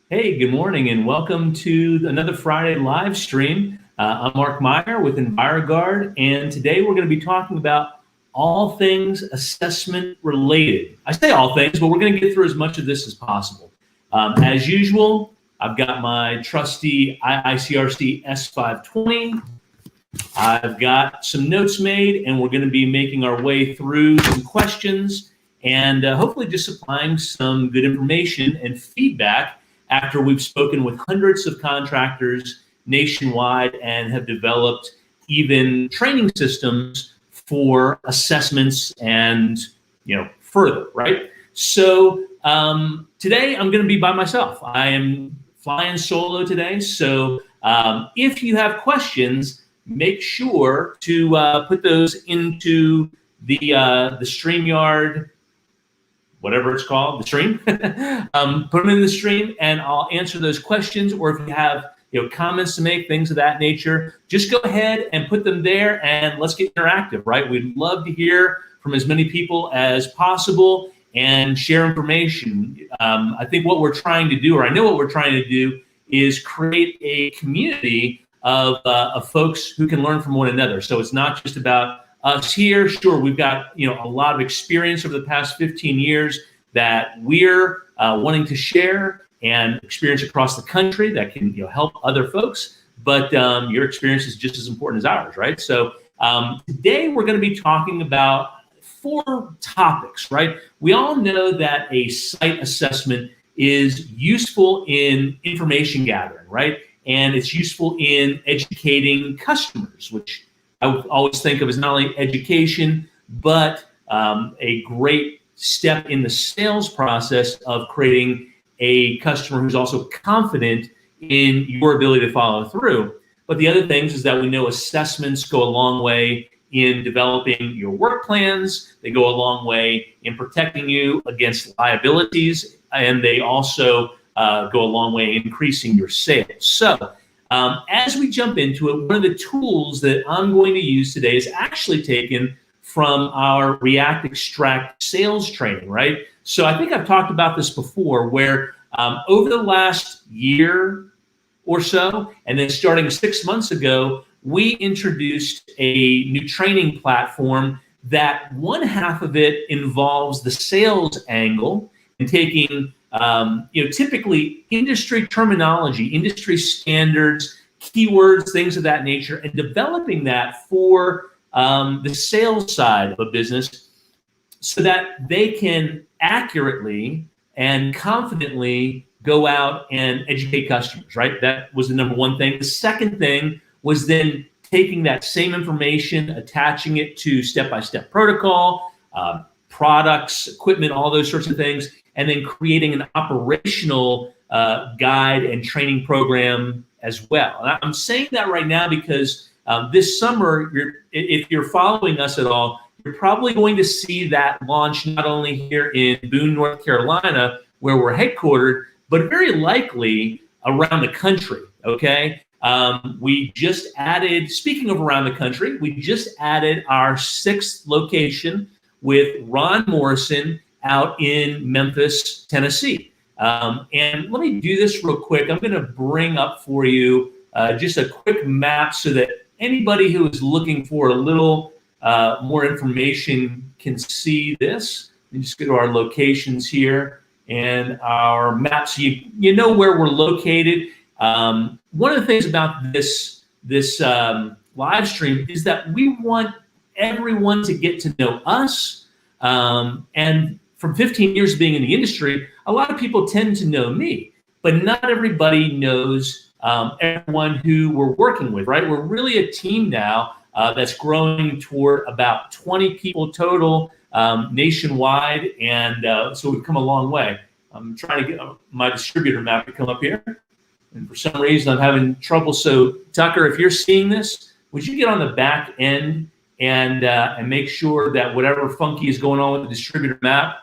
Hey, good morning and welcome to another Friday live stream. I'm Mark Meyer with Enviroguard, and today we're going to be talking about all things assessment related. I say all things, but we're going to get through as much of this as possible. As usual, I've got my trusty TICRC S520. I've got some notes made, and we're going to be making our way through some questions and hopefully just supplying some good information and feedback after we've spoken with hundreds of contractors nationwide and have developed even training systems for assessments and further, right? So today I'm going to be by myself. I am flying solo today. So if you have questions, make sure to put those into the StreamYard, whatever it's called, the stream. Put them in the stream, and I'll answer those questions. Or if you have comments to make, things of that nature, just go ahead and put them there, and let's get interactive, right? We'd love to hear from as many people as possible and share information. I think what we're trying to do, or I know what we're trying to do, is create a community of folks who can learn from one another. So it's not just about us here. Sure, we've got a lot of experience over the past 15 years that we're wanting to share and experience across the country that can help other folks. But your experience is just as important as ours, right? So today we're going to be talking about 4 topics, right? We all know that a site assessment is useful in information gathering, right? And it's useful in educating customers, which I would always think of as not only education, but a great step in the sales process of creating a customer who's also confident in your ability to follow through. But the other things is that we know assessments go a long way in developing your work plans. They go a long way in protecting you against liabilities, and they also go a long way in increasing your sales. So as we jump into it, one of the tools that I'm going to use today is actually taken from our React Extract sales training, right? So I think I've talked about this before, where over the last year or so, and then starting 6 months ago, we introduced a new training platform that one half of it involves the sales angle and taking typically industry terminology, industry standards, keywords, things of that nature, and developing that for the sales side of a business so that they can accurately and confidently go out and educate customers, right? That was the number one thing. The second thing was then taking that same information, attaching it to step-by-step protocol, products, equipment, all those sorts of things, and then creating an operational guide and training program as well. And I'm saying that right now because this summer, if you're following us at all, you're probably going to see that launch not only here in Boone, North Carolina, where we're headquartered, but very likely around the country, okay? We just added, speaking of around the country, we just added our 6th location with Ron Morrison out in Memphis, Tennessee. And let me do this real quick. I'm going to bring up for you just a quick map so that anybody who is looking for a little more information can see this. Let me just go to our locations here and our maps. So you know where we're located. One of the things about this live stream is that we want everyone to get to know us. And from 15 years of being in the industry, a lot of people tend to know me, but not everybody knows everyone who we're working with, right? We're really a team now that's growing toward about 20 people total nationwide, and so we've come a long way. I'm trying to get my distributor map to come up here, and for some reason I'm having trouble. So Tucker, if you're seeing this, would you get on the back end and make sure that whatever funky is going on with the distributor map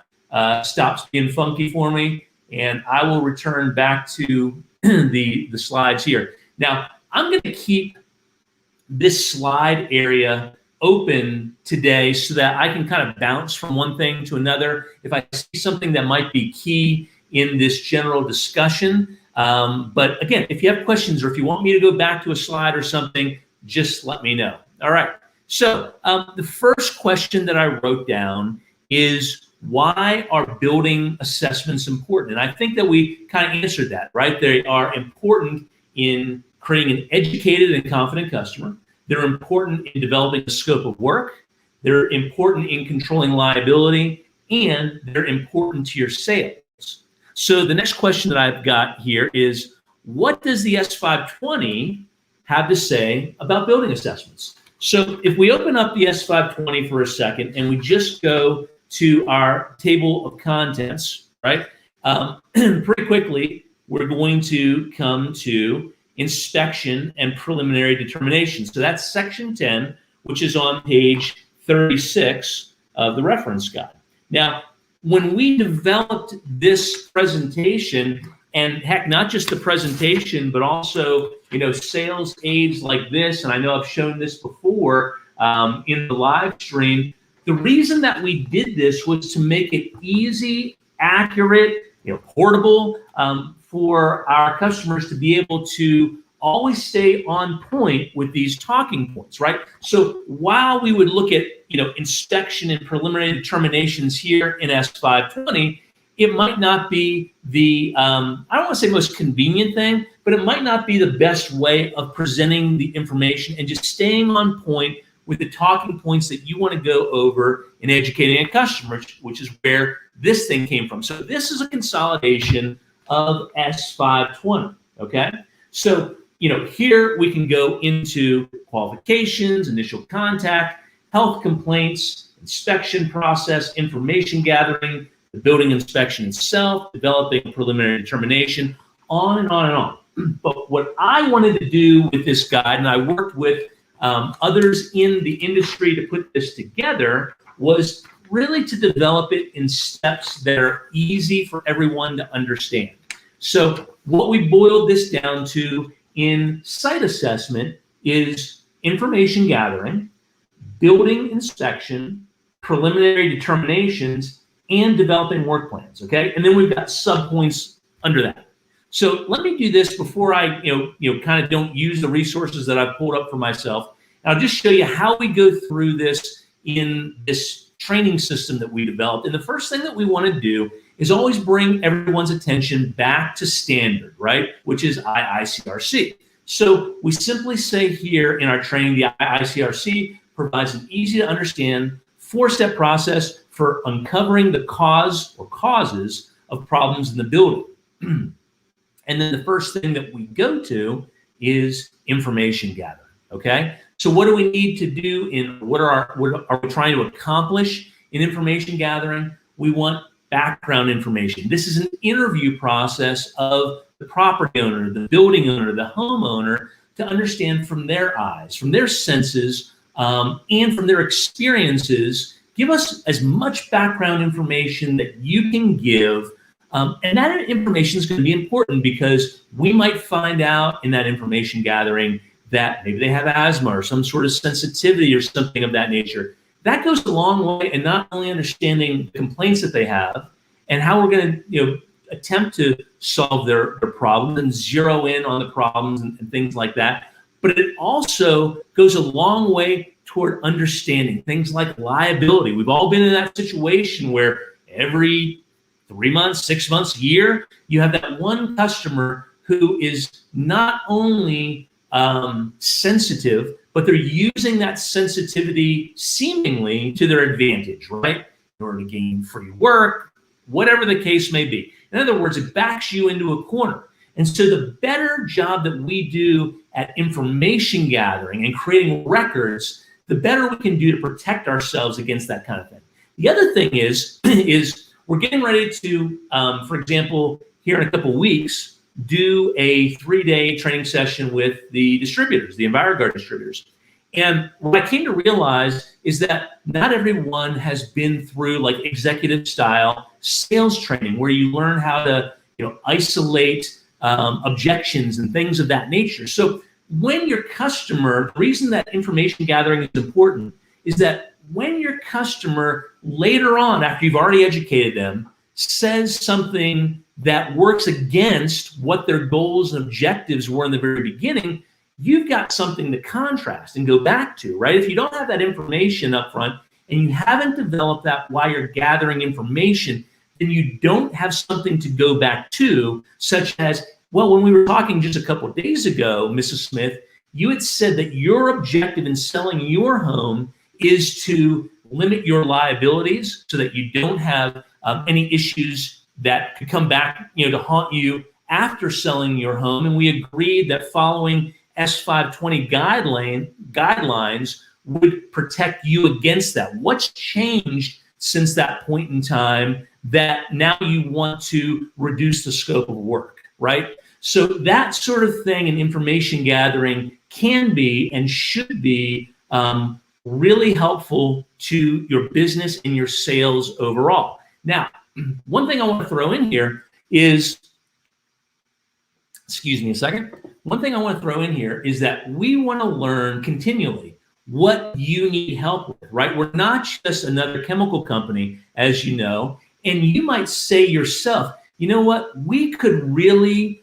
stops being funky for me, and I will return back to the slides here. Now, I'm going to keep this slide area open today so that I can kind of bounce from one thing to another. If I see something that might be key in this general discussion, But again, if you have questions or if you want me to go back to a slide or something, just let me know. All right. So the first question that I wrote down is, why are building assessments important? And I think that we kind of answered that, right? They are important in creating an educated and confident customer. They're important in developing the scope of work. They're important in controlling liability, and they're important to your sales. So the next question that I've got here is, what does the S520 have to say about building assessments? So if we open up the S520 for a second and we just go to our table of contents, right? Pretty quickly, we're going to come to inspection and preliminary determination. So that's section 10, which is on page 36 of the reference guide. Now, when we developed this presentation, and heck, not just the presentation, but also, sales aids like this, and I know I've shown this before in the live stream, the reason that we did this was to make it easy, accurate, portable for our customers to be able to always stay on point with these talking points, right? So while we would look at, inspection and preliminary determinations here in S520, it might not be the, I don't want to say most convenient thing, but it might not be the best way of presenting the information and just staying on point with the talking points that you want to go over in educating a customer, which is where this thing came from. So this is a consolidation of S520, okay? So, here we can go into qualifications, initial contact, health complaints, inspection process, information gathering, the building inspection itself, developing preliminary determination, on and on and on. But what I wanted to do with this guide, and I worked with others in the industry to put this together, was really to develop it in steps that are easy for everyone to understand. So what we boiled this down to in site assessment is information gathering, building inspection, preliminary determinations, and developing work plans, okay? And then we've got subpoints under that. So let me do this before I, kind of don't use the resources that I've pulled up for myself. And I'll just show you how we go through this in this training system that we developed. And the first thing that we want to do is always bring everyone's attention back to standard, right? Which is IICRC. So we simply say here in our training, the IICRC provides an easy to understand 4-step process for uncovering the cause or causes of problems in the building. And then the first thing that we go to is information gathering, okay? So what do we need to do what are we trying to accomplish in information gathering? We want background information. This is an interview process of the property owner, the building owner, the homeowner, to understand from their eyes, from their senses, and from their experiences. Give us as much background information that you can give. And that information is going to be important because we might find out in that information gathering that maybe they have asthma or some sort of sensitivity or something of that nature. That goes a long way in not only understanding the complaints that they have and how we're going to attempt to solve their problems and zero in on the problems and things like that, but it also goes a long way toward understanding things like liability. We've all been in that situation where every 3 months, 6 months, a year, you have that one customer who is not only sensitive, but they're using that sensitivity seemingly to their advantage, right? In order to gain free work, whatever the case may be. In other words, it backs you into a corner. And so the better job that we do at information gathering and creating records, the better we can do to protect ourselves against that kind of thing. The other thing is we're getting ready to, for example, here in a couple of weeks, do a 3-day training session with the distributors, the Enviroguard distributors. And what I came to realize is that not everyone has been through like executive style sales training where you learn how to isolate objections and things of that nature. So when your customer, the reason that information gathering is important is that when your customer later on, after you've already educated them, says something that works against what their goals and objectives were in the very beginning, you've got something to contrast and go back to, right? If you don't have that information up front and you haven't developed that while you're gathering information, then you don't have something to go back to, such as, well, when we were talking just a couple of days ago, Mrs. Smith, you had said that your objective in selling your home is to limit your liabilities so that you don't have any issues that could come back, to haunt you after selling your home. And we agreed that following S520 guidelines would protect you against that. What's changed since that point in time that now you want to reduce the scope of work, right? So that sort of thing and information gathering can be and should be really helpful to your business and your sales overall. Now, one thing I want to throw in here is, excuse me a second. One thing I want to throw in here is that we want to learn continually what you need help with, right? We're not just another chemical company, as you know, and you might say yourself, you know what, we could really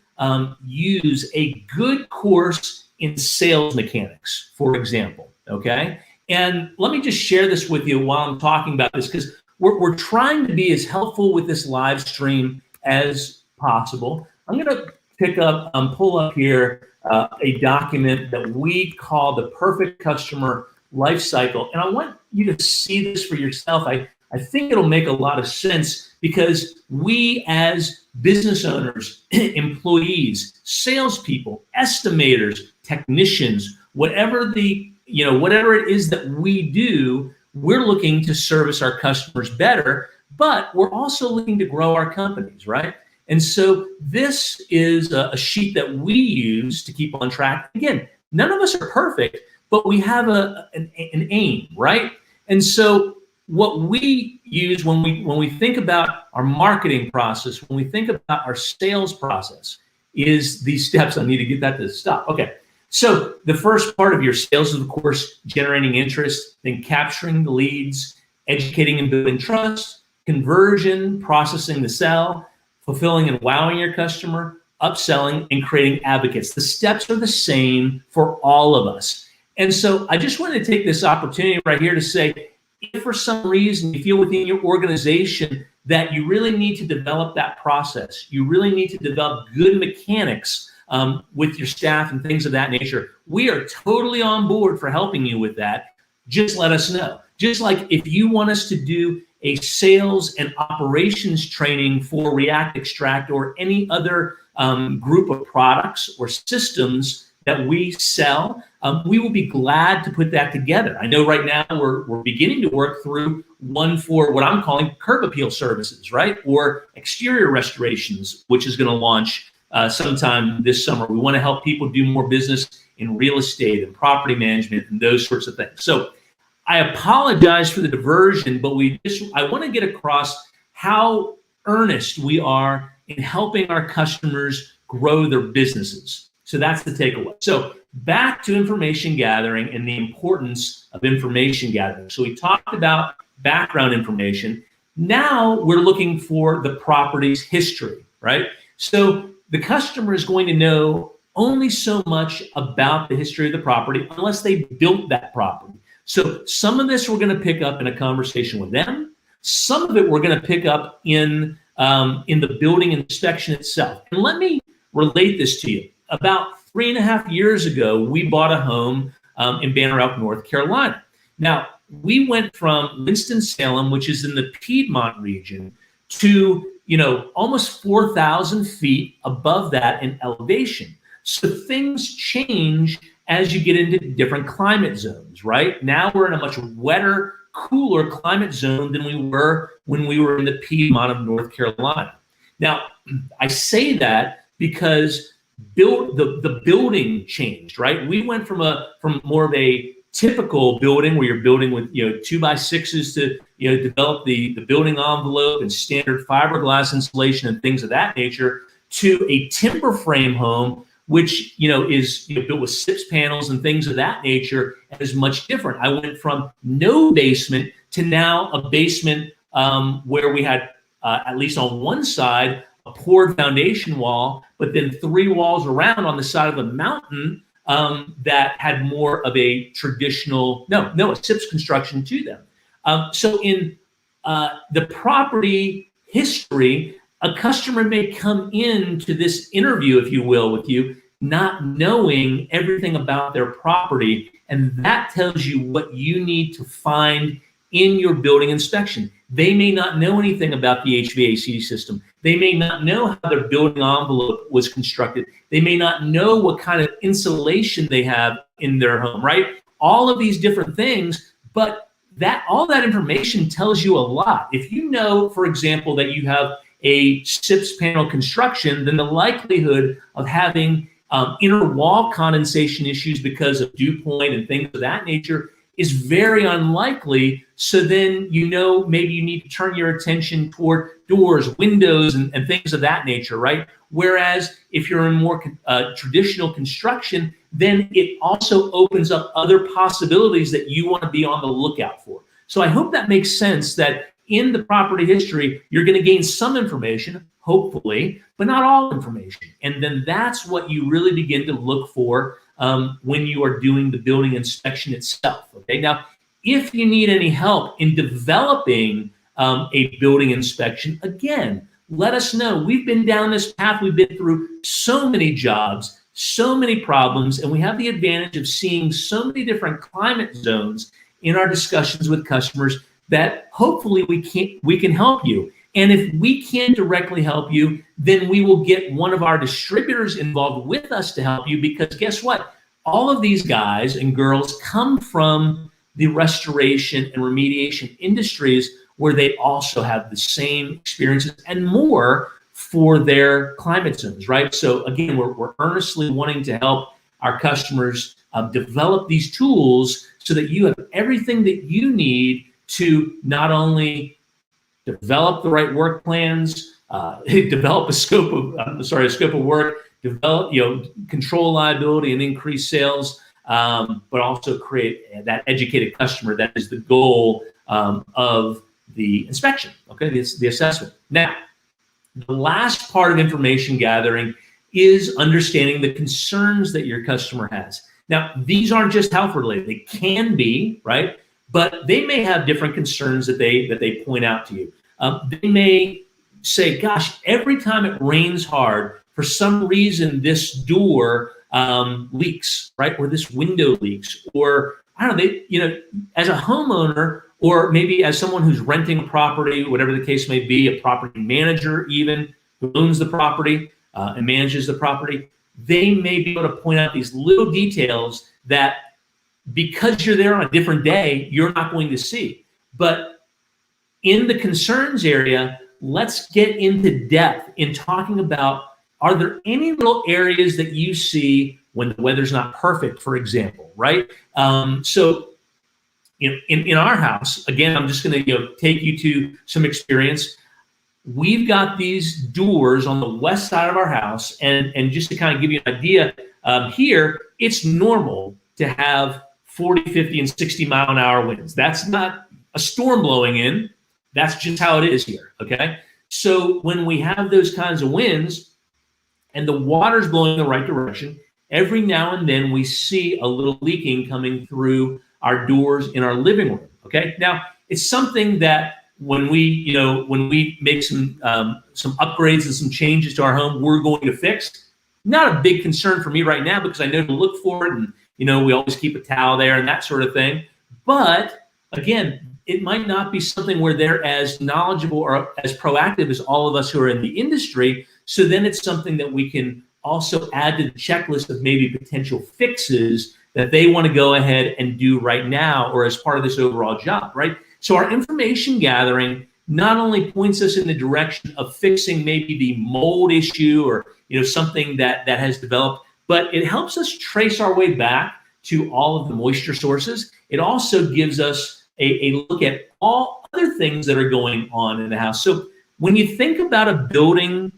use a good course in sales mechanics, for example, okay? And let me just share this with you while I'm talking about this, because we're trying to be as helpful with this live stream as possible. I'm going to pull up here a document that we call the Perfect Customer Lifecycle. And I want you to see this for yourself. I think it'll make a lot of sense, because we as business owners, employees, salespeople, estimators, technicians, whatever it is that we do, we're looking to service our customers better, but we're also looking to grow our companies, right? And so this is a sheet that we use to keep on track. Again, none of us are perfect, but we have an aim, right? And so what we use when we think about our marketing process, when we think about our sales process, is these steps. I need to get that to stop. Okay. So the first part of your sales is, of course, generating interest, then capturing the leads, educating and building trust, conversion, processing the sell, fulfilling and wowing your customer, upselling, and creating advocates. The steps are the same for all of us. And so I just wanted to take this opportunity right here to say, if for some reason you feel within your organization that you really need to develop that process, you really need to develop good mechanics with your staff and things of that nature, we are totally on board for helping you with that. Just let us know. Just like if you want us to do a sales and operations training for React Extract or any other group of products or systems that we sell, we will be glad to put that together. I know right now we're beginning to work through one for what I'm calling curb appeal services, right? Or exterior restorations, which is going to launch sometime this summer. We want to help people do more business in real estate and property management and those sorts of things. So I apologize for the diversion, but I want to get across how earnest we are in helping our customers grow their businesses. So that's the takeaway. So back to information gathering and the importance of information gathering. So we talked about background information. Now we're looking for the property's history, right? So the customer is going to know only so much about the history of the property unless they built that property. So some of this we're going to pick up in a conversation with them. Some of it we're going to pick up in the building inspection itself. And let me relate this to you. About 3.5 years ago, we bought a home in Banner Elk, North Carolina. Now, we went from Winston-Salem, which is in the Piedmont region, to almost 4,000 feet above that in elevation. So things change as you get into different climate zones, right? Now we're in a much wetter, cooler climate zone than we were when we were in the Piedmont of North Carolina. Now, I say that because the building changed, right? We went from more of a typical building where you're building with 2x6s to develop the building envelope and standard fiberglass insulation and things of that nature, to a timber frame home, which is built with SIPS panels and things of that nature, and is much different. I went from no basement to now a basement where we had at least on one side a poured foundation wall, but then 3 walls around on the side of a mountain that had more of a traditional, a SIPS construction to them. So in the property history, a customer may come into this interview, if you will, with you, not knowing everything about their property, and that tells you what you need to find in your building inspection. They may not know anything about the HVAC system. They may not know how their building envelope was constructed. They may not know what kind of insulation they have in their home, right? All of these different things, but all that information tells you a lot. If you know, for example, that you have a SIPS panel construction, then the likelihood of having inner wall condensation issues because of dew point and things of that nature is very unlikely. So then maybe you need to turn your attention toward doors, windows, and things of that nature, right? Whereas if you're in more traditional construction, then it also opens up other possibilities that you want to be on the lookout for. So I hope that makes sense, that in the property history, you're going to gain some information, hopefully, but not all information. And then that's what you really begin to look for when you are doing the building inspection itself. Okay. Now, if you need any help in developing a building inspection, again, let us know. We've been down this path. We've been through so many jobs, so many problems, and we have the advantage of seeing so many different climate zones in our discussions with customers that hopefully we can help you. And if we can't directly help you, then we will get one of our distributors involved with us to help you, because guess what? All of these guys and girls come from the restoration and remediation industries, where they also have the same experiences and more for their climate zones, right? So again, we're earnestly wanting to help our customers develop these tools so that you have everything that you need to not only develop the right work plans, develop a scope of work, develop, control liability and increase sales, but also create that educated customer. That is the goal of the inspection, okay, the assessment. Now, the last part of information gathering is understanding the concerns that your customer has. Now, these aren't just health related. They can be, right? But they may have different concerns that they point out to you. They may say, gosh, every time it rains hard, for some reason this door leaks, right? Or this window leaks, or I don't know, as a homeowner, or maybe as someone who's renting a property, whatever the case may be, a property manager even who owns the property and manages the property, they may be able to point out these little details that, because you're there on a different day, you're not going to see. But in the concerns area, let's get into depth in talking about, are there any little areas that you see when the weather's not perfect, for example, right? So in our house, again, I'm just going to take you to some experience. We've got these doors on the west side of our house, and just to kind of give you an idea, here, it's normal to have 40, 50, and 60 mile an hour winds. That's not a storm blowing in. That's just how it is here, okay? So when we have those kinds of winds and the water's blowing in the right direction, every now and then we see a little leaking coming through our doors in our living room, okay? Now, it's something that when we make some upgrades and some changes to our home, we're going to fix. Not a big concern for me right now, because I know to look for it, and we always keep a towel there and that sort of thing. But again, it might not be something where they're as knowledgeable or as proactive as all of us who are in the industry. So then it's something that we can also add to the checklist of maybe potential fixes that they want to go ahead and do right now, or as part of this overall job, right? So our information gathering not only points us in the direction of fixing maybe the mold issue or something that has developed, but it helps us trace our way back to all of the moisture sources. It also gives us a look at all other things that are going on in the house. So when you think about a building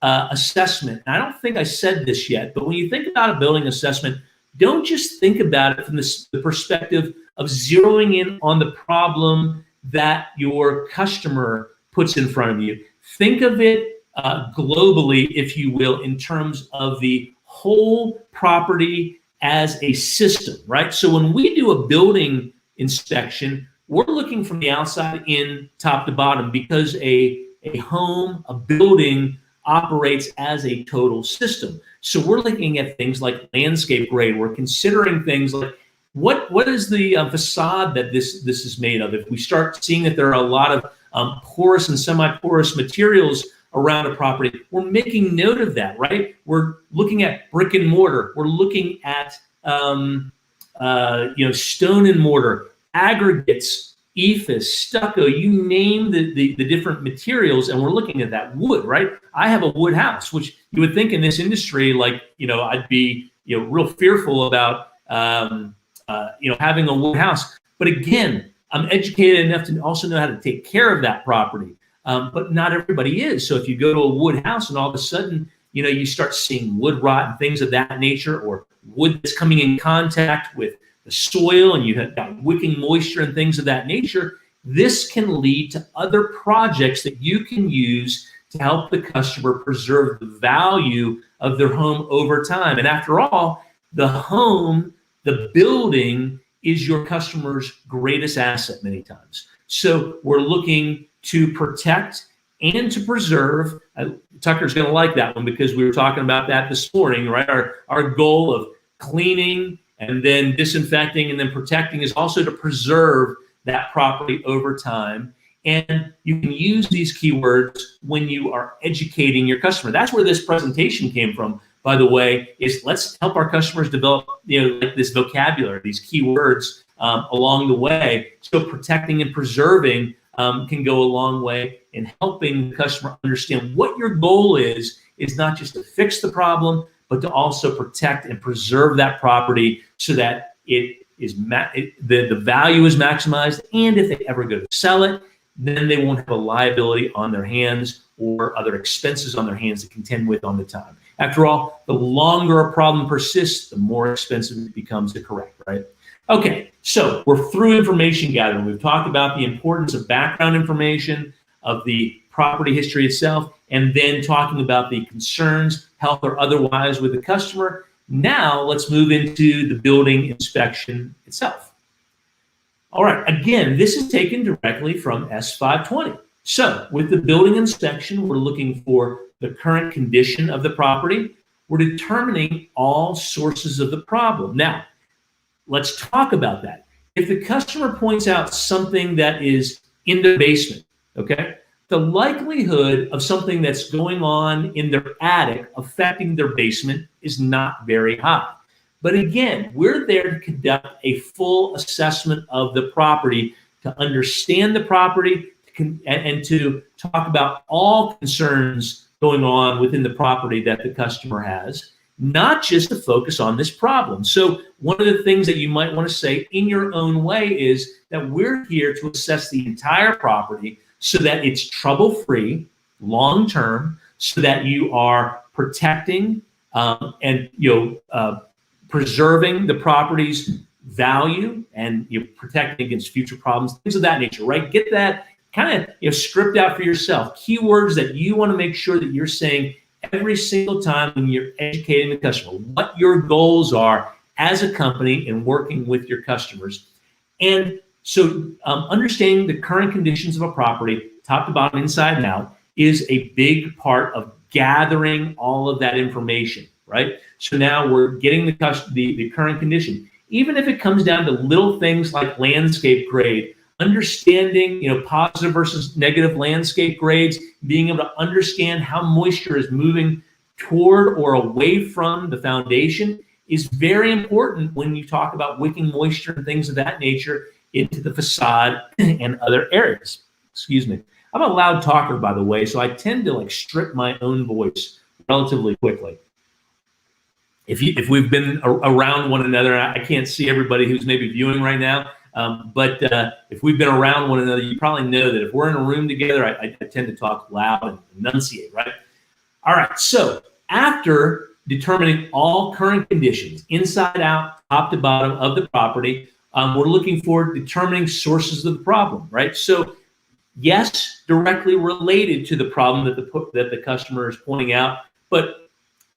assessment, and I don't think I said this yet, but when you think about a building assessment, don't just think about it from the perspective of zeroing in on the problem that your customer puts in front of you. Think of it globally, if you will, in terms of the whole property as a system, right? So when we do a building inspection, we're looking from the outside in, top to bottom, because a home, a building operates as a total system. So we're looking at things like landscape grade. We're considering things like what is the facade that this is made of. If we start seeing that there are a lot of porous and semi-porous materials around a property, we're making note of that, right? We're looking at brick and mortar. We're looking at stone and mortar, aggregates, ephes, stucco, you name the different materials, and we're looking at that. Wood, right? I have a wood house, which you would think in this industry, like, I'd be, real fearful about, having a wood house. But again, I'm educated enough to also know how to take care of that property. But not everybody is. So if you go to a wood house and all of a sudden, you start seeing wood rot and things of that nature, or wood that's coming in contact with the soil, and you have got wicking moisture and things of that nature, this can lead to other projects that you can use to help the customer preserve the value of their home over time. And after all, the home, the building, is your customer's greatest asset many times. So we're looking to protect and to preserve. Tucker's going to like that one, because we were talking about that this morning, right? Our goal of cleaning and then disinfecting and then protecting is also to preserve that property over time. And you can use these keywords when you are educating your customer. That's where this presentation came from, by the way, is let's help our customers develop, like this vocabulary, these keywords along the way. So protecting and preserving can go a long way in helping the customer understand what your goal is not just to fix the problem, but to also protect and preserve that property so that it is the value is maximized. And if they ever go to sell it, then they won't have a liability on their hands or other expenses on their hands to contend with on the time. After all, the longer a problem persists, the more expensive it becomes to correct, right? Okay, so we're through information gathering. We've talked about the importance of background information, of the property history itself, and then talking about the concerns, health or otherwise, with the customer. Now let's move into the building inspection itself. All right, again, this is taken directly from S520. So with the building inspection, we're looking for the current condition of the property. We're determining all sources of the problem. Now, let's talk about that. If the customer points out something that is in the basement, okay, the likelihood of something that's going on in their attic affecting their basement is not very high. But again, we're there to conduct a full assessment of the property, to understand the property, and to talk about all concerns going on within the property that the customer has, not just to focus on this problem. So one of the things that you might want to say in your own way is that we're here to assess the entire property so that it's trouble-free, long-term, so that you are protecting and preserving the property's value, and you're protecting against future problems, things of that nature, right? Get that kind of script out for yourself. Keywords that you want to make sure that you're saying every single time when you're educating the customer, what your goals are as a company in working with your customers. And so understanding the current conditions of a property, top to bottom, inside and out, is a big part of gathering all of that information, right? So now we're getting the current condition. Even if it comes down to little things like landscape grade, understanding positive versus negative landscape grades, being able to understand how moisture is moving toward or away from the foundation is very important when you talk about wicking moisture and things of that nature into the facade and other areas. Excuse me. I'm a loud talker, by the way, so I tend to strip my own voice relatively quickly. If we've been around one another, I can't see everybody who's maybe viewing right now, but if we've been around one another, you probably know that if we're in a room together, I tend to talk loud and enunciate, right? All right, so after determining all current conditions, inside out, top to bottom of the property, we're looking for determining sources of the problem, right? So yes, directly related to the problem that the customer is pointing out. But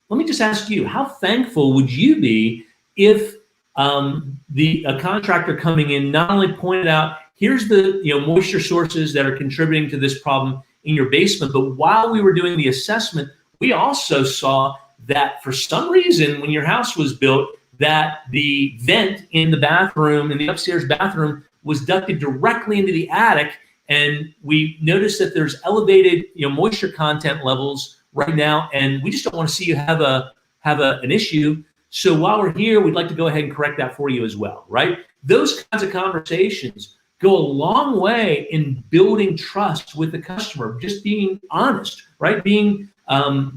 let me just ask you, how thankful would you be if a contractor coming in not only pointed out, here's the moisture sources that are contributing to this problem in your basement, but while we were doing the assessment, we also saw that for some reason when your house was built, that the vent in the bathroom, in the upstairs bathroom, was ducted directly into the attic, and we noticed that there's elevated moisture content levels right now, and we just don't want to see you have an issue. So while we're here, we'd like to go ahead and correct that for you as well, right? Those kinds of conversations go a long way in building trust with the customer. Just being honest, right? Being I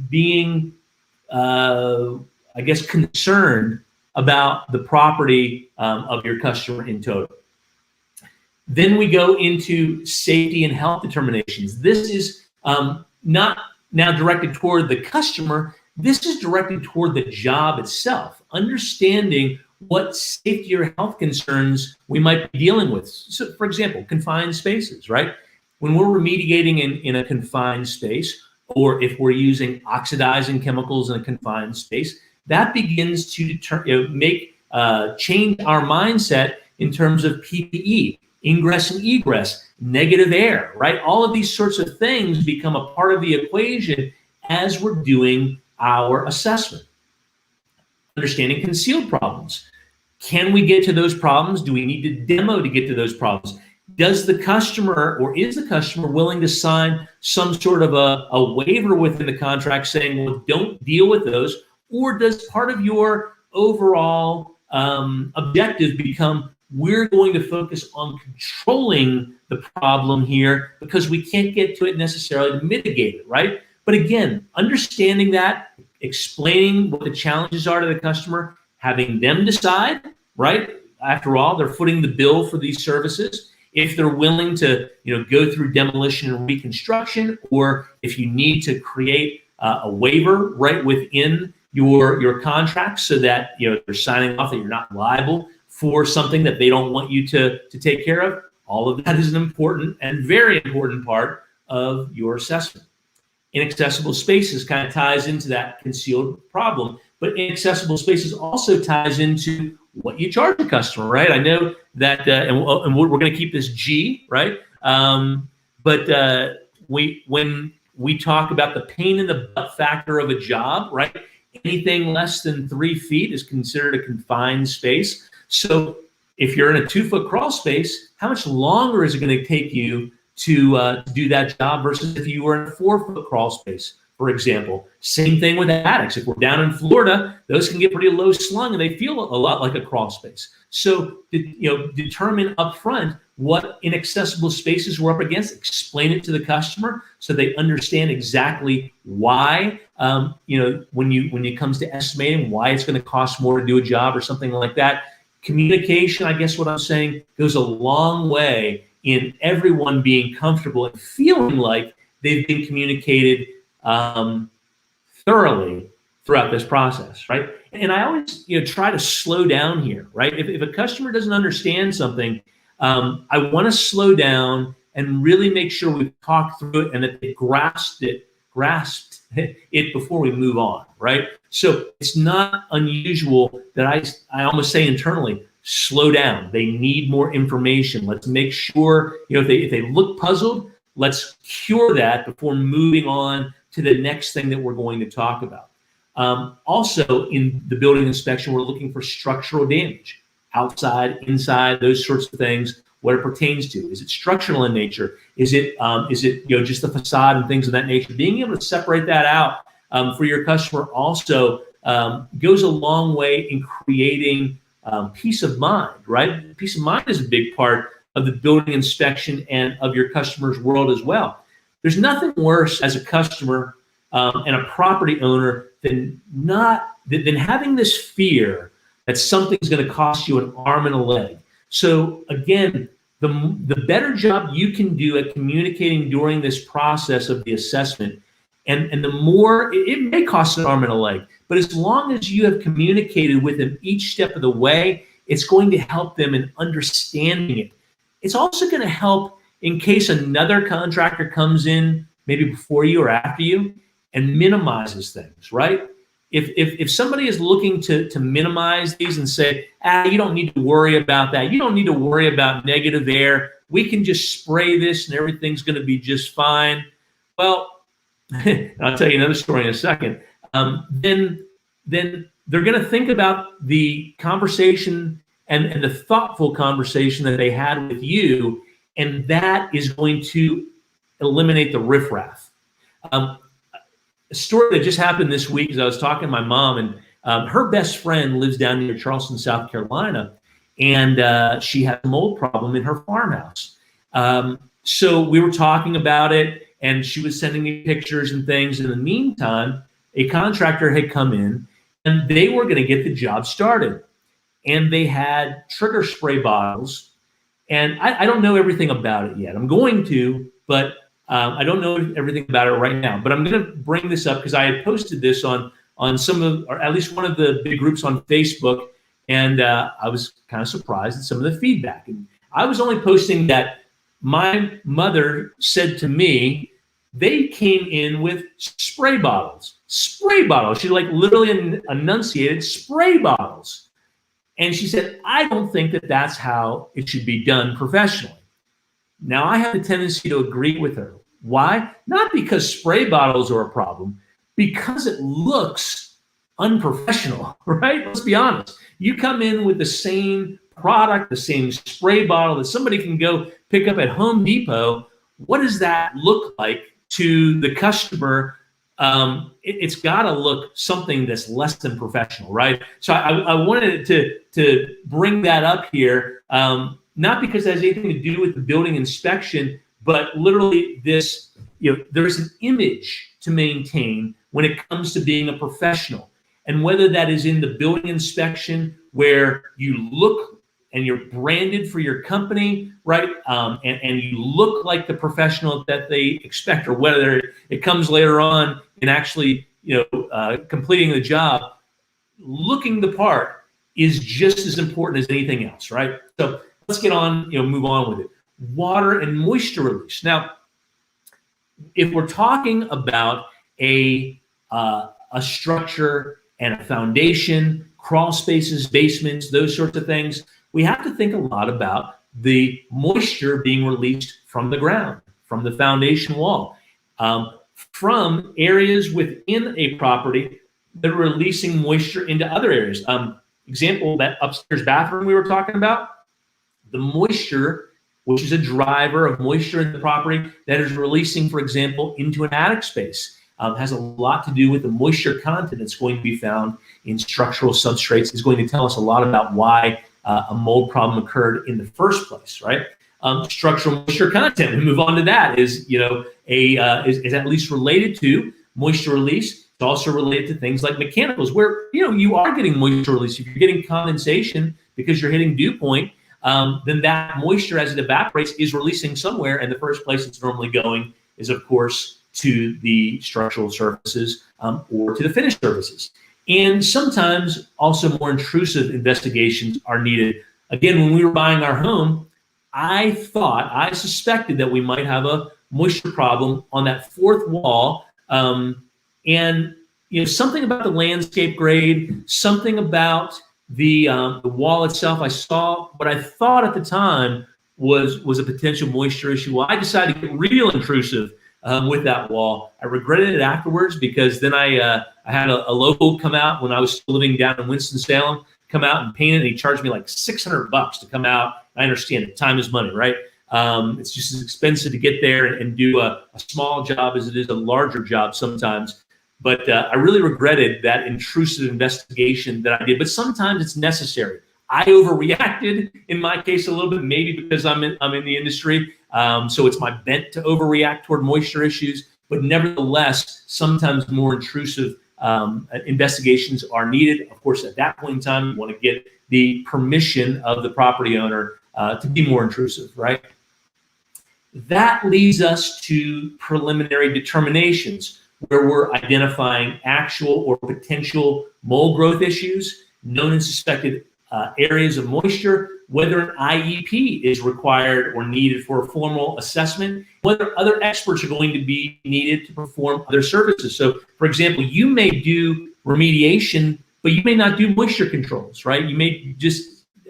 guess concerned about the property of your customer in total. Then we go into safety and health determinations. This is not now directed toward the customer. This is directed toward the job itself, understanding what safety or health concerns we might be dealing with. So, for example, confined spaces, right? When we're remediating in a confined space, or if we're using oxidizing chemicals in a confined space, that begins to change our mindset in terms of PPE, ingress and egress, negative air, right? All of these sorts of things become a part of the equation as we're doing our assessment. Understanding concealed problems. Can we get to those problems? Do we need to demo to get to those problems? Does the customer, or is the customer willing to sign some sort of a waiver within the contract saying, well, don't deal with those? Or does part of your overall objective become, we're going to focus on controlling the problem here because we can't get to it necessarily to mitigate it, right? But again, understanding that, explaining what the challenges are to the customer, having them decide, right? After all, they're footing the bill for these services. If they're willing to, go through demolition and reconstruction, or if you need to create a waiver right within your contract so that they're signing off that you're not liable for something that they don't want you to take care of. All of that is an important and very important part of your assessment. Inaccessible spaces kind of ties into that concealed problem, but inaccessible spaces also ties into what you charge the customer, right? I know that, and we're going to keep this G, right? But when we talk about the pain in the butt factor of a job, right? Anything less than 3 feet is considered a confined space. So if you're in a 2-foot crawl space, how much longer is it going to take you to do that job versus if you were in a 4-foot crawl space, for example? Same thing with attics. If we're down in Florida, those can get pretty low slung and they feel a lot like a crawl space. So determine upfront what inaccessible spaces we're up against, explain it to the customer so they understand exactly why, when it comes to estimating why it's going to cost more to do a job or something like that. Communication, I guess what I'm saying, goes a long way in everyone being comfortable and feeling like they've been communicated thoroughly throughout this process, right? And I always try to slow down here, right? If a customer doesn't understand something, I want to slow down and really make sure we've talked through it and that they grasped it before we move on, right? So it's not unusual that I almost say internally, slow down. They need more information. Let's make sure, if they look puzzled, let's cure that before moving on to the next thing that we're going to talk about. Also, in the building inspection, we're looking for structural damage, outside, inside, those sorts of things, what it pertains to. Is it structural in nature? Is it just the facade and things of that nature? Being able to separate that out for your customer also goes a long way in creating peace of mind, right? Peace of mind is a big part of the building inspection and of your customer's world as well. There's nothing worse as a customer and a property owner than having this fear that something's going to cost you an arm and a leg. So again, the better job you can do at communicating during this process of the assessment, and the more, it may cost an arm and a leg, but as long as you have communicated with them each step of the way, it's going to help them in understanding it. It's also going to help in case another contractor comes in maybe before you or after you and minimizes things, right? If somebody is looking to minimize these and say, you don't need to worry about that. You don't need to worry about negative air. We can just spray this and everything's going to be just fine. Well, I'll tell you another story in a second. Then they're going to think about the conversation and the thoughtful conversation that they had with you, and that is going to eliminate the riffraff. A story that just happened this week is I was talking to my mom, and her best friend lives down near Charleston, South Carolina, and she had a mold problem in her farmhouse. So we were talking about it, and she was sending me pictures and things. In the meantime, a contractor had come in, and they were going to get the job started. And they had trigger spray bottles, and I don't know everything about it yet. I'm going to, but I don't know everything about it right now. But I'm going to bring this up because I had posted this on some of, or at least one of the big groups on Facebook, and I was kind of surprised at some of the feedback. And I was only posting that my mother said to me, they came in with spray bottles. Spray bottles. She like literally enunciated spray bottles. And she said, I don't think that that's how it should be done professionally. Now, I have a tendency to agree with her. Why? Not because spray bottles are a problem, because it looks unprofessional, right? Let's be honest. You come in with the same product, the same spray bottle that somebody can go pick up at Home Depot. What does that look like to the customer? It's got to look something that's less than professional, right? So I wanted to bring that up here, not because it has anything to do with the building inspection, but literally this, there's an image to maintain when it comes to being a professional. And whether that is in the building inspection where you look and you're branded for your company, right? And you look like the professional that they expect, or whether it comes later on in actually, completing the job, looking the part is just as important as anything else, right? So let's get on, move on with it. Water and moisture release. Now, if we're talking about a structure and a foundation, crawl spaces, basements, those sorts of things, we have to think a lot about the moisture being released from the ground, from the foundation wall, from areas within a property that are releasing moisture into other areas. Example, that upstairs bathroom we were talking about, the moisture, which is a driver of moisture in the property that is releasing, for example, into an attic space, has a lot to do with the moisture content that's going to be found in structural substrates. It's going to tell us a lot about why a mold problem occurred in the first place, right? Structural moisture content, we move on to that, is is at least related to moisture release. It's also related to things like mechanicals, where you are getting moisture release. If you're getting condensation because you're hitting dew point, then that moisture, as it evaporates, is releasing somewhere, and the first place it's normally going is, of course, to the structural surfaces or to the finished surfaces. And sometimes also more intrusive investigations are needed. Again, when we were buying our home, I suspected that we might have a moisture problem on that fourth wall. And something about the landscape grade, something about the wall itself. I saw what I thought at the time was a potential moisture issue. Well, I decided to get real intrusive with that wall. I regretted it afterwards, because then I had a local come out when I was still living down in Winston-Salem, come out and paint it, and he charged me like $600 to come out. I understand it. Time is money, right? It's just as expensive to get there and do a small job as it is a larger job sometimes. But I really regretted that intrusive investigation that I did. But sometimes it's necessary. I overreacted in my case a little bit, maybe because I'm in the industry. So it's my bent to overreact toward moisture issues. But nevertheless, sometimes more intrusive investigations are needed. Of course, at that point in time, you want to get the permission of the property owner to be more intrusive, right? That leads us to preliminary determinations, where we're identifying actual or potential mold growth issues, known and suspected areas of moisture, whether an IEP is required or needed for a formal assessment, whether other experts are going to be needed to perform other services. So, for example, you may do remediation, but you may not do moisture controls, right? You may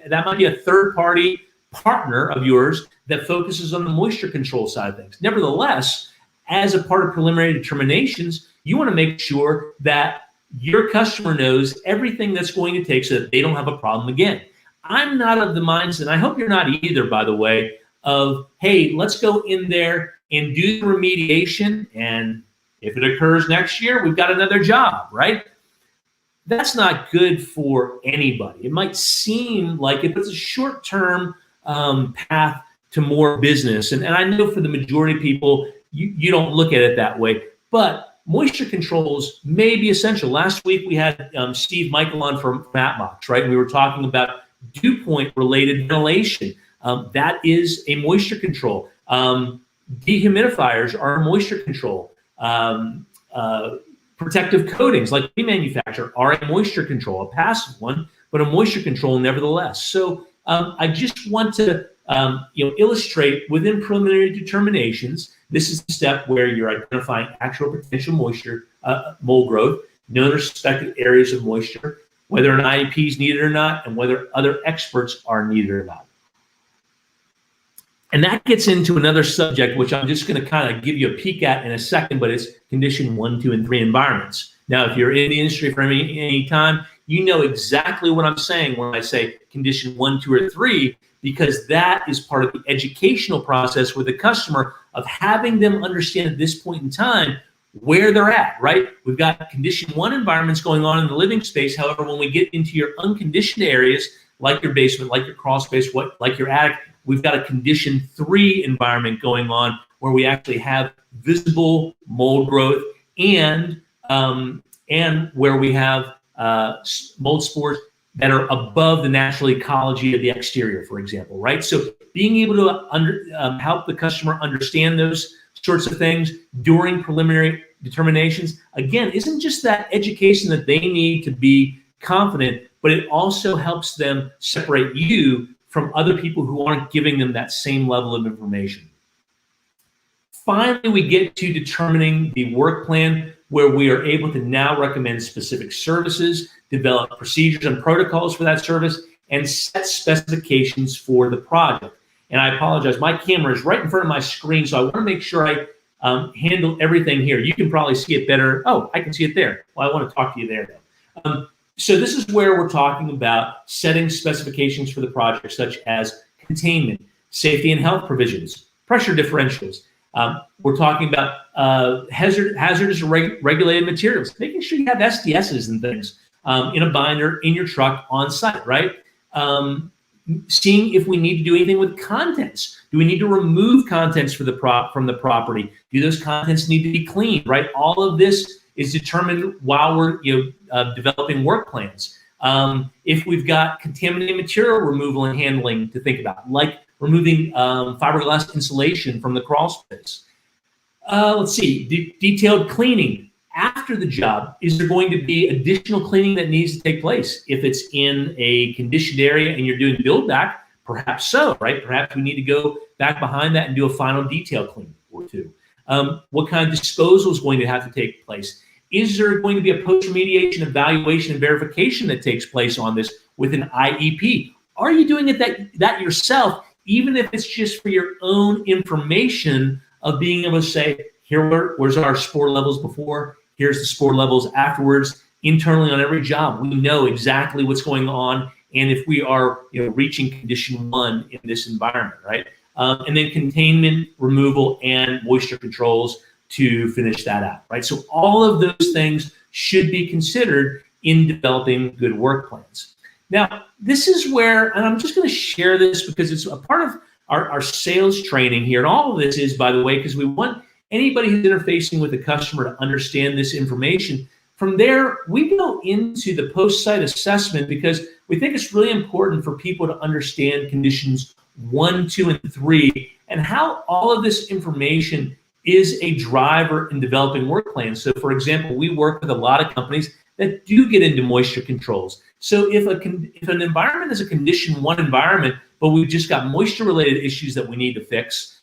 that might be a third-party partner of yours that focuses on the moisture control side of things. Nevertheless, as a part of preliminary determinations, you want to make sure that your customer knows everything that's going to take so that they don't have a problem again. I'm not of the mindset, and I hope you're not either, by the way, of, hey, let's go in there and do the remediation, and if it occurs next year, we've got another job, right? That's not good for anybody. It might seem like it's a short-term path to more business, and I know for the majority of people, you don't look at it that way, but moisture controls may be essential. Last week, we had Steve Michael on from Atmox, right? And we were talking about dew point-related ventilation. That is a moisture control. Dehumidifiers are a moisture control. Protective coatings like we manufacture are a moisture control, a passive one, but a moisture control nevertheless. So I just want to illustrate within preliminary determinations, this is the step where you're identifying actual potential moisture, mold growth, known or suspected areas of moisture, whether an IEP is needed or not, and whether other experts are needed or not. And that gets into another subject, which I'm just going to kind of give you a peek at in a second, but it's condition 1, 2, and 3 environments. Now, if you're in the industry for any time, you know exactly what I'm saying when I say condition 1, 2, or 3, because that is part of the educational process with the customer of having them understand at this point in time where they're at, right? We've got condition 1 environments going on in the living space. However, when we get into your unconditioned areas, like your basement, like your crawl space, like your attic, we've got a condition 3 environment going on where we actually have visible mold growth and where we have mold spores that are above the natural ecology of the exterior, for example, right? So being able to help the customer understand those sorts of things during preliminary determinations, again, isn't just that education that they need to be confident, but it also helps them separate you from other people who aren't giving them that same level of information. Finally, we get to determining the work plan, where we are able to now recommend specific services, develop procedures and protocols for that service, and set specifications for the project. And I apologize, my camera is right in front of my screen, so I want to make sure I handle everything here. You can probably see it better. Oh, I can see it there. Well, I want to talk to you there, though. So this is where we're talking about setting specifications for the project, such as containment, safety and health provisions, pressure differentials. We're talking about hazardous regulated materials, making sure you have SDSs and things in a binder, in your truck, on site, right? Seeing if we need to do anything with contents. Do we need to remove contents from the property? Do those contents need to be cleaned, right? All of this is determined while we're developing work plans. If we've got contaminated material removal and handling to think about, like removing fiberglass insulation from the crawl space. Let's see, detailed cleaning. After the job, is there going to be additional cleaning that needs to take place? If it's in a conditioned area and you're doing build back, perhaps so, right? Perhaps we need to go back behind that and do a final detail clean or two. What kind of disposal is going to have to take place? Is there going to be a post-remediation evaluation and verification that takes place on this with an IEP? Are you doing it that yourself, even if it's just for your own information of being able to say, where's our spore levels before, here's the spore levels afterwards. Internally on every job, we know exactly what's going on, and if we are reaching condition 1 in this environment, right? And then containment, removal, and moisture controls to finish that out, right? So all of those things should be considered in developing good work plans. Now, this is where, and I'm just going to share this because it's a part of our sales training here. And all of this is, by the way, because we want anybody who's interfacing with the customer to understand this information. From there, we go into the post-site assessment because we think it's really important for people to understand conditions 1, 2, and 3, and how all of this information is a driver in developing work plans. So, for example, we work with a lot of companies that do get into moisture controls. So if an environment is a condition 1 environment, but we've just got moisture-related issues that we need to fix,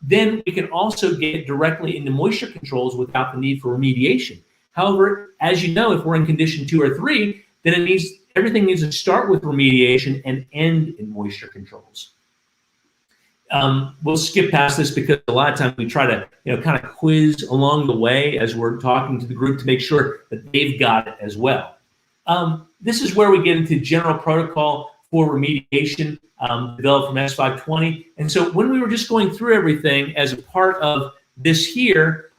then we can also get directly into moisture controls without the need for remediation. However, as you know, if we're in condition 2 or 3, then it means everything needs to start with remediation and end in moisture controls. We'll skip past this because a lot of times we try to, kind of quiz along the way as we're talking to the group to make sure that they've got it as well. This is where we get into general protocol for remediation, developed from S520. And so when we were just going through everything as a part of this here,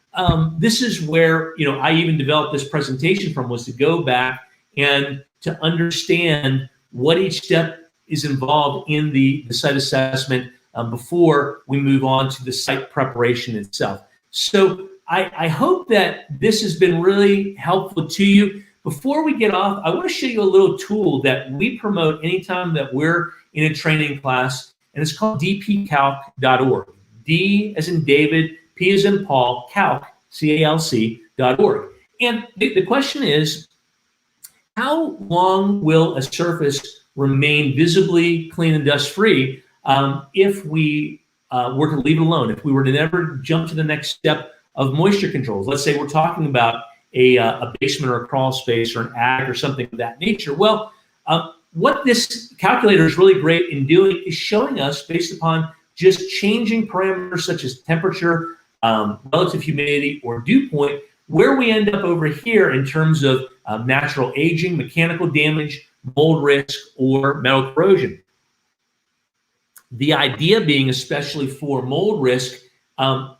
this is where, I even developed this presentation from, was to go back and to understand what each step is involved in the site assessment before we move on to the site preparation itself. So I hope that this has been really helpful to you. Before we get off, I want to show you a little tool that we promote anytime that we're in a training class, and it's called dpcalc.org. D as in David, P as in Paul, calc, C-A-L-C.org. And the question is, how long will a surface remain visibly clean and dust-free if we were to leave it alone, if we were to never jump to the next step of moisture controls? Let's say we're talking about a basement or a crawl space or an attic or something of that nature. Well, what this calculator is really great in doing is showing us, based upon just changing parameters such as temperature, relative humidity, or dew point, where we end up over here in terms of natural aging, mechanical damage, mold risk, or metal corrosion. The idea being, especially for mold risk,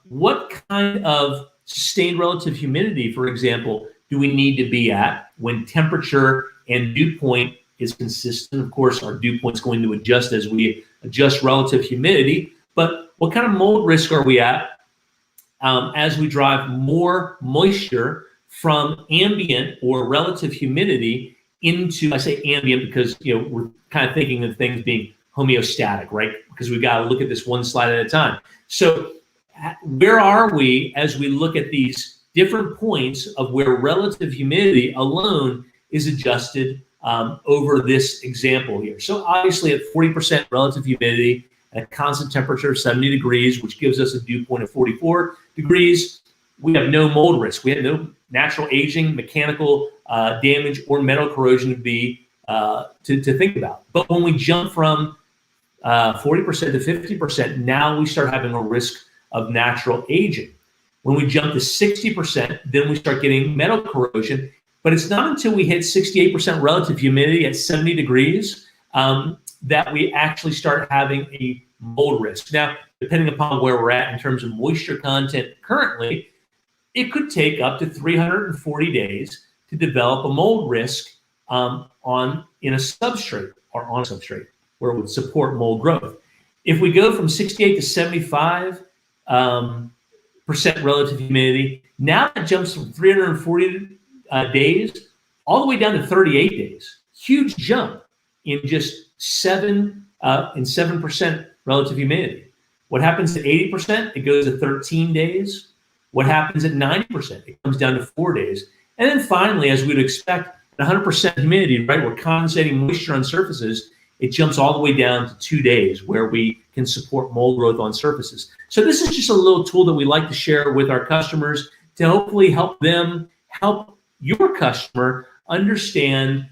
what kind of sustained relative humidity, for example, do we need to be at when temperature and dew point is consistent? Of course, our dew point is going to adjust as we adjust relative humidity, but what kind of mold risk are we at as we drive more moisture from ambient or relative humidity into, I say ambient because we're kind of thinking of things being homeostatic, right? Because we've got to look at this one slide at a time. So where are we as we look at these different points of where relative humidity alone is adjusted over this example here? So obviously at 40% relative humidity at a constant temperature of 70 degrees, which gives us a dew point of 44 degrees, we have no mold risk. We have no natural aging, mechanical damage, or metal corrosion to be to think about. But when we jump from 40% to 50%, now we start having a risk of natural aging. When we jump to 60%, then we start getting metal corrosion. But it's not until we hit 68% relative humidity at 70 degrees that we actually start having a mold risk. Now, depending upon where we're at in terms of moisture content currently, it could take up to 340 days to develop a mold risk in a substrate or on a substrate where it would support mold growth. If we go from 68 to 75% relative humidity, now it jumps from 340 days all the way down to 38 days. Huge jump in just 7% relative humidity. What happens at 80%? It goes to 13 days. What happens at 90%? It comes down to 4 days. And then finally, as we'd expect, at 100% humidity, right, we're condensating moisture on surfaces, it jumps all the way down to 2 days where we can support mold growth on surfaces. So this is just a little tool that we like to share with our customers to hopefully help them help your customer understand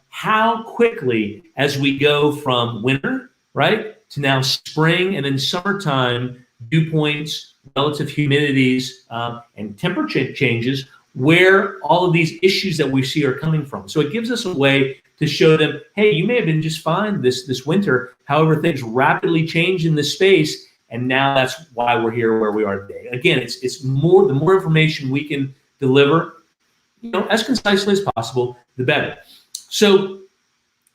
how quickly, as we go from winter, right, to now spring and then summertime, dew points, relative humidities, and temperature changes, where all of these issues that we see are coming from. So it gives us a way to show them, hey, you may have been just fine this winter. However, things rapidly change in this space, and now that's why we're here where we are today. Again, it's more, the more information we can deliver, as concisely as possible, the better. So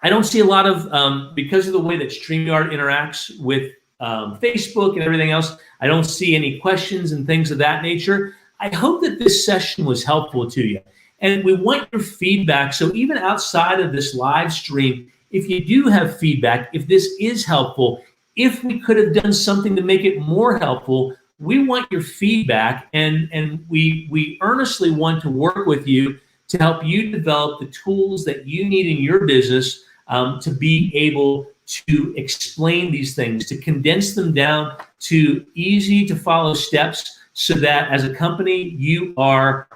I don't see a lot of, because of the way that StreamYard interacts with Facebook and everything else, I don't see any questions and things of that nature. I hope that this session was helpful to you. And we want your feedback. So even outside of this live stream, if you do have feedback, if this is helpful, if we could have done something to make it more helpful, we want your feedback, and we earnestly want to work with you to help you develop the tools that you need in your business to be able to explain these things, to condense them down to easy to follow steps, so that as a company you are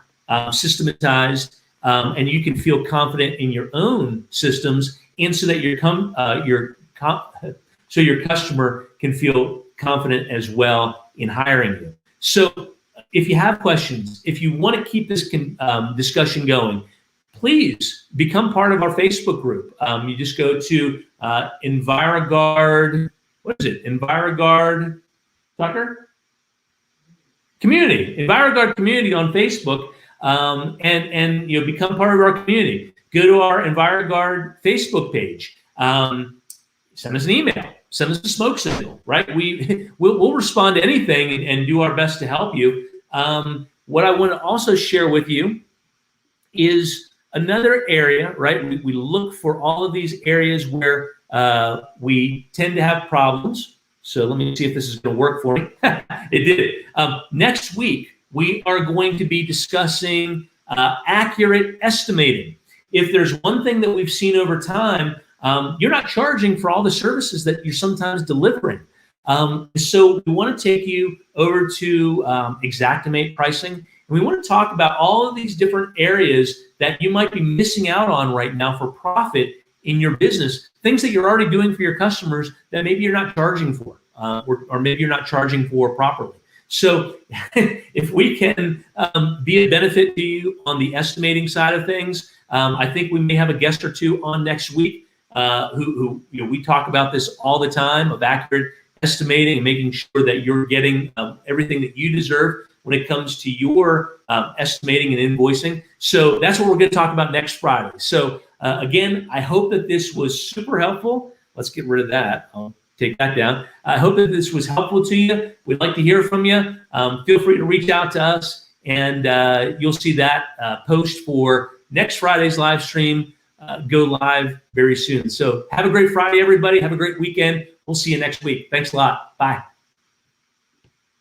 systematized, and you can feel confident in your own systems, and so that your customer can feel confident as well in hiring you. So if you have questions, if you want to keep this discussion going, please become part of our Facebook group. You just go to Enviroguard, what is it? Enviroguard, Tucker? Community, Enviroguard community on Facebook, and you know, become part of our community. Go to our Enviroguard Facebook page. Send us an email. Send us a smoke signal, right? We'll respond to anything and do our best to help you. What I want to also share with you is another area, right? We look for all of these areas where we tend to have problems. So let me see if this is going to work for me. It did. Next week, we are going to be discussing accurate estimating. If there's one thing that we've seen over time, you're not charging for all the services that you're sometimes delivering. So we want to take you over to Xactimate pricing. And we want to talk about all of these different areas that you might be missing out on right now for profit in your business, things that you're already doing for your customers that maybe you're not charging for, or maybe you're not charging for properly. So if we can be a benefit to you on the estimating side of things, I think we may have a guest or two on next week who you know, we talk about this all the time, of accurate estimating and making sure that you're getting everything that you deserve when it comes to your estimating and invoicing. So that's what we're going to talk about next Friday. So again, I hope that this was super helpful. Let's get rid of that. I'll take that down. I hope that this was helpful to you. We'd like to hear from you. Feel free to reach out to us, and you'll see that post for next Friday's live stream go live very soon. So have a great Friday, everybody. Have a great weekend. We'll see you next week. Thanks a lot. Bye.